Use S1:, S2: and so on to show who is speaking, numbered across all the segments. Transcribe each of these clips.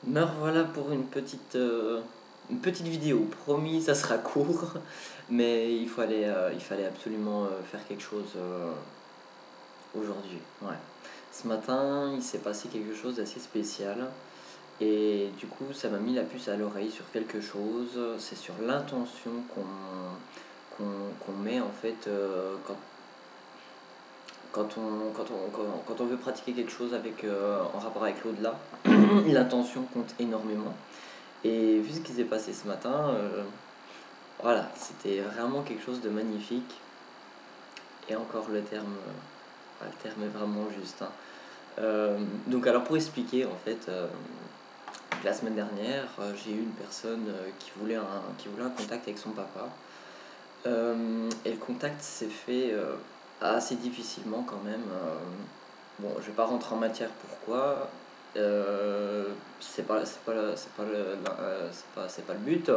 S1: Me revoilà pour une petite vidéo. Promis, ça sera court, mais il fallait absolument faire quelque chose aujourd'hui. Ouais. Ce matin, il s'est passé quelque chose d'assez spécial et du coup, ça m'a mis la puce à l'oreille sur quelque chose. C'est sur l'intention qu'on met en fait quand on veut pratiquer quelque chose en rapport avec l'au-delà. L'intention compte énormément. Et vu ce qui s'est passé ce matin, voilà, c'était vraiment quelque chose de magnifique. Et encore le terme est vraiment juste, hein. Donc alors pour expliquer, en fait, la semaine dernière, j'ai eu une personne qui voulait un contact avec son papa. Et le contact s'est fait assez difficilement quand même. Bon, je vais pas rentrer en matière pourquoi. C'est pas le but.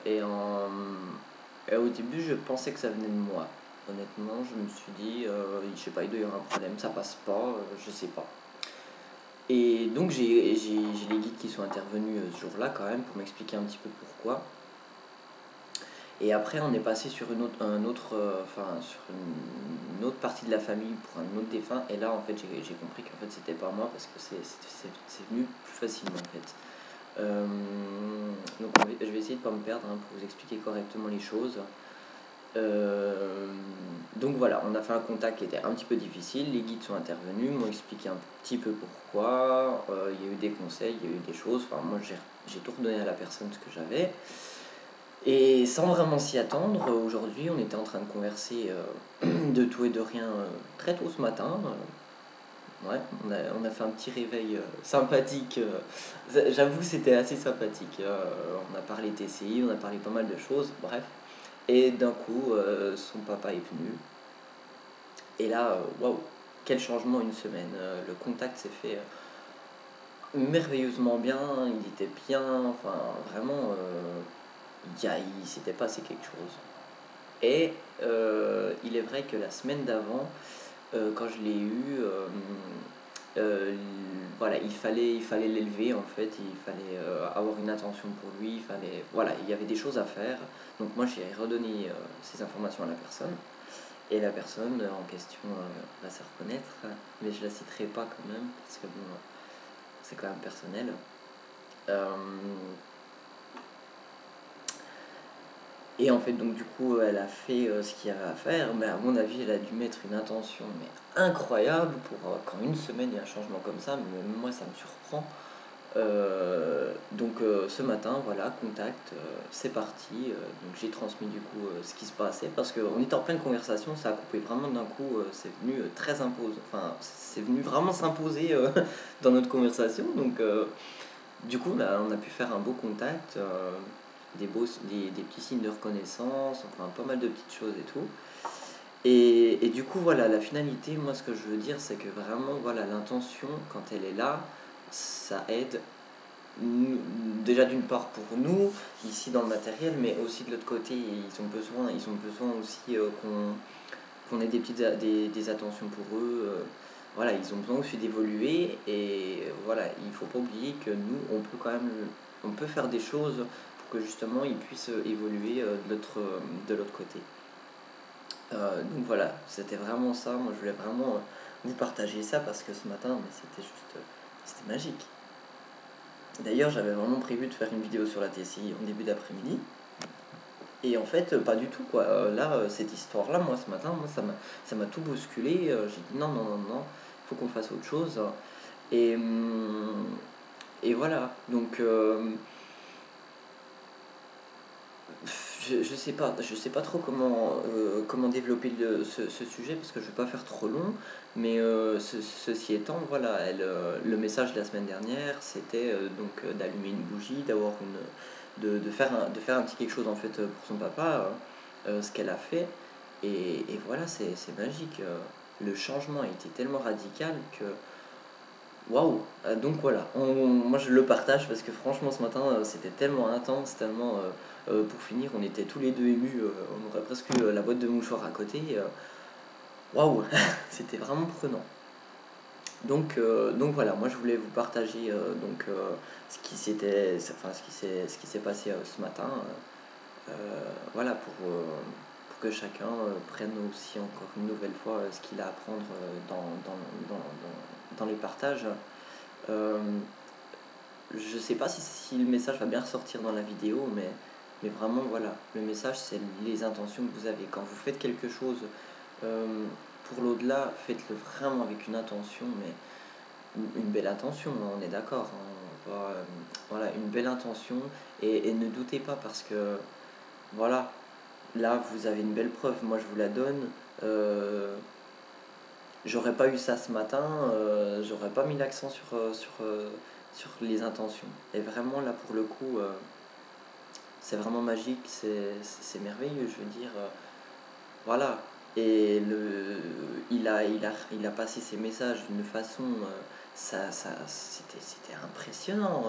S1: Et au début, je pensais que ça venait de moi. Honnêtement, je me suis dit, je sais pas, il doit y avoir un problème, ça passe pas, je sais pas. Et donc, j'ai les guides qui sont intervenus ce jour-là quand même pour m'expliquer un petit peu pourquoi. Et après, on est passé sur sur une autre partie de la famille pour un autre défunt. Et là, en fait, j'ai compris qu'en fait, c'était pas moi parce que c'est venu plus facilement en fait. Euh, donc je vais essayer de ne pas me perdre hein, pour vous expliquer correctement les choses. Euh, donc voilà, on a fait un contact qui était un petit peu difficile, les guides sont intervenus, m'ont expliqué un petit peu pourquoi, il y a eu des conseils, il y a eu des choses, enfin moi j'ai tout redonné à la personne ce que j'avais. Et sans vraiment s'y attendre, aujourd'hui on était en train de converser de tout et de rien très tôt ce matin. Ouais, on a fait un petit réveil sympathique. J'avoue, c'était assez sympathique. On a parlé TCI, on a parlé pas mal de choses, bref. Et d'un coup, son papa est venu. Et là, waouh, quel changement une semaine. Le contact s'est fait merveilleusement bien, il était bien, enfin vraiment, il s'était passé quelque chose. Et il est vrai que la semaine d'avant, quand je l'ai eu, euh, voilà, il fallait l'élever en fait, il fallait avoir une attention pour lui, voilà, il y avait des choses à faire. Donc moi j'ai redonné ces informations à la personne. Et la personne en question va se reconnaître, mais je la citerai pas quand même, parce que bon, c'est quand même personnel. Euh, et en fait, donc du coup, elle a fait ce qu'il y avait à faire, mais à mon avis, elle a dû mettre une intention mais incroyable pour quand une semaine il y a un changement comme ça, mais même moi ça me surprend. Ce matin, voilà, contact, c'est parti. Donc j'ai transmis du coup ce qui se passait parce qu'on était en pleine conversation, ça a coupé vraiment d'un coup, c'est venu très imposant, enfin c'est venu vraiment s'imposer dans notre conversation. Du coup on a pu faire un beau contact, des petits signes de reconnaissance, enfin pas mal de petites choses et tout. Et du coup voilà, la finalité, moi ce que je veux dire c'est que vraiment voilà l'intention quand elle est là, ça aide déjà d'une part pour nous ici dans le matériel, mais aussi de l'autre côté ils ont besoin aussi qu'on ait des attentions pour eux. Voilà, ils ont besoin aussi d'évoluer et voilà, il faut pas oublier que nous on peut faire des choses pour que justement ils puissent évoluer de l'autre côté. Donc voilà, c'était vraiment ça. Moi je voulais vraiment vous partager ça parce que ce matin, mais c'était magique. D'ailleurs, j'avais vraiment prévu de faire une vidéo sur la TCI en début d'après-midi. Et en fait, pas du tout, quoi. Là, cette histoire-là, moi, ce matin, ça m'a tout bousculé. J'ai dit non, non, non, non, il faut qu'on fasse autre chose. Et, et voilà. Je sais pas trop comment développer ce sujet parce que je vais pas faire trop long. Mais ceci étant, voilà, le message de la semaine dernière, c'était d'allumer une bougie, de faire un petit quelque chose en fait pour son papa, ce qu'elle a fait. Et voilà, c'est magique. Le changement a été tellement radical que waouh! Donc voilà, moi je le partage parce que franchement ce matin c'était tellement intense, tellement pour finir on était tous les deux émus, on aurait presque eu la boîte de mouchoirs à côté. Waouh! C'était vraiment prenant. Donc voilà, moi je voulais vous partager ce qui s'est passé ce matin. Voilà, pour que chacun prenne aussi encore une nouvelle fois ce qu'il a à prendre dans les partages. Euh, je sais pas si le message va bien ressortir dans la vidéo, mais vraiment voilà, le message c'est les intentions que vous avez. Quand vous faites quelque chose euh, pour l'au-delà, faites-le vraiment avec une intention, mais une belle intention, hein, on est d'accord, hein, voilà, une belle intention, et ne doutez pas parce que voilà, là vous avez une belle preuve, moi je vous la donne. J'aurais pas eu ça ce matin, j'aurais pas mis l'accent sur les intentions. Et vraiment là pour le coup, c'est vraiment magique, c'est merveilleux, je veux dire, voilà. Et il a passé ses messages d'une façon, c'était impressionnant.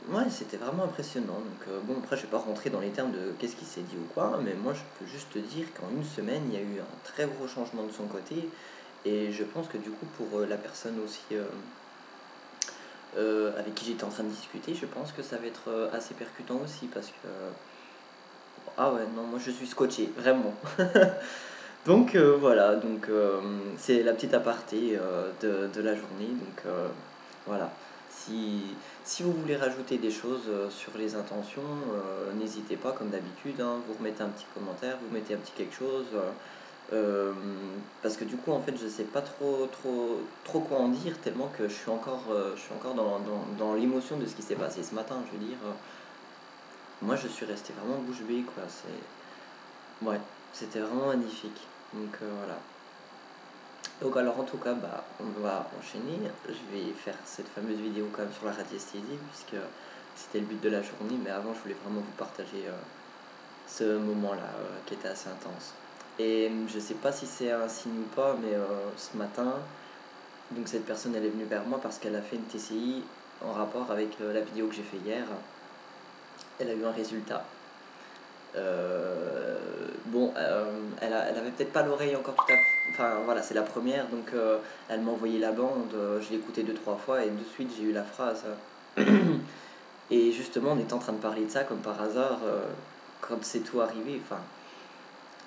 S1: Ouais, c'était vraiment impressionnant. Donc, bon, après, je vais pas rentrer dans les termes de qu'est-ce qu'il s'est dit ou quoi, mais moi, je peux juste te dire qu'en une semaine, il y a eu un très gros changement de son côté. Et je pense que du coup, pour la personne aussi avec qui j'étais en train de discuter, je pense que ça va être assez percutant aussi parce que. Ah ouais, non, moi je suis scotché, vraiment. Donc voilà, c'est la petite aparté de la journée. Donc voilà, si, si vous voulez rajouter des choses sur les intentions, n'hésitez pas comme d'habitude, hein, vous remettez un petit commentaire, vous mettez un petit quelque chose. Euh, Parce que du coup en fait je sais pas trop quoi en dire tellement que je suis encore dans l'émotion de ce qui s'est passé ce matin. Je veux dire, moi je suis resté vraiment bouche bée quoi. Ouais, c'était vraiment magnifique. Donc voilà. Donc alors en tout cas, bah, on va enchaîner. Je vais faire cette fameuse vidéo quand même sur la radiesthésie puisque c'était le but de la journée. Mais avant, je voulais vraiment vous partager ce moment-là qui était assez intense. Et je sais pas si c'est un signe ou pas, mais ce matin, donc cette personne elle est venue vers moi parce qu'elle a fait une TCI en rapport avec la vidéo que j'ai fait hier. Elle a eu un résultat. Elle avait peut-être pas l'oreille encore tout à fait. Enfin voilà, c'est la première, donc elle m'a envoyé la bande, je l'ai écoutée deux, trois fois et de suite j'ai eu la phrase. Et justement, on était en train de parler de ça comme par hasard, quand c'est tout arrivé. Enfin,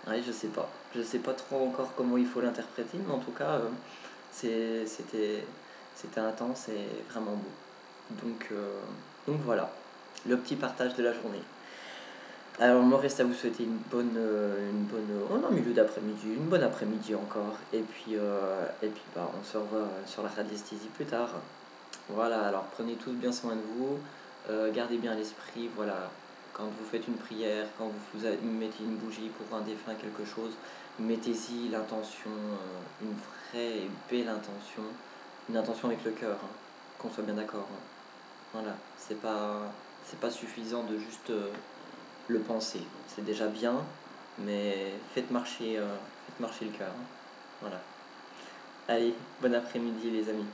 S1: ouais, je sais pas. Je sais pas trop encore comment il faut l'interpréter, mais en tout cas, c'est- c'était, c'était intense et vraiment beau. Donc voilà, le petit partage de la journée. Alors, il me reste à vous souhaiter oh non, milieu d'après-midi, une bonne après-midi encore. Et puis bah, on se revoit sur la radiesthésie plus tard. Voilà, alors prenez tous bien soin de vous, gardez bien l'esprit, voilà. Quand vous faites une prière, quand mettez une bougie pour un défunt, quelque chose, mettez-y l'intention, une vraie et belle intention, une intention avec le cœur, hein, qu'on soit bien d'accord, hein. Voilà, c'est pas suffisant de juste le penser. C'est déjà bien, mais faites marcher le cœur, hein. Voilà. Allez, bon après-midi les amis.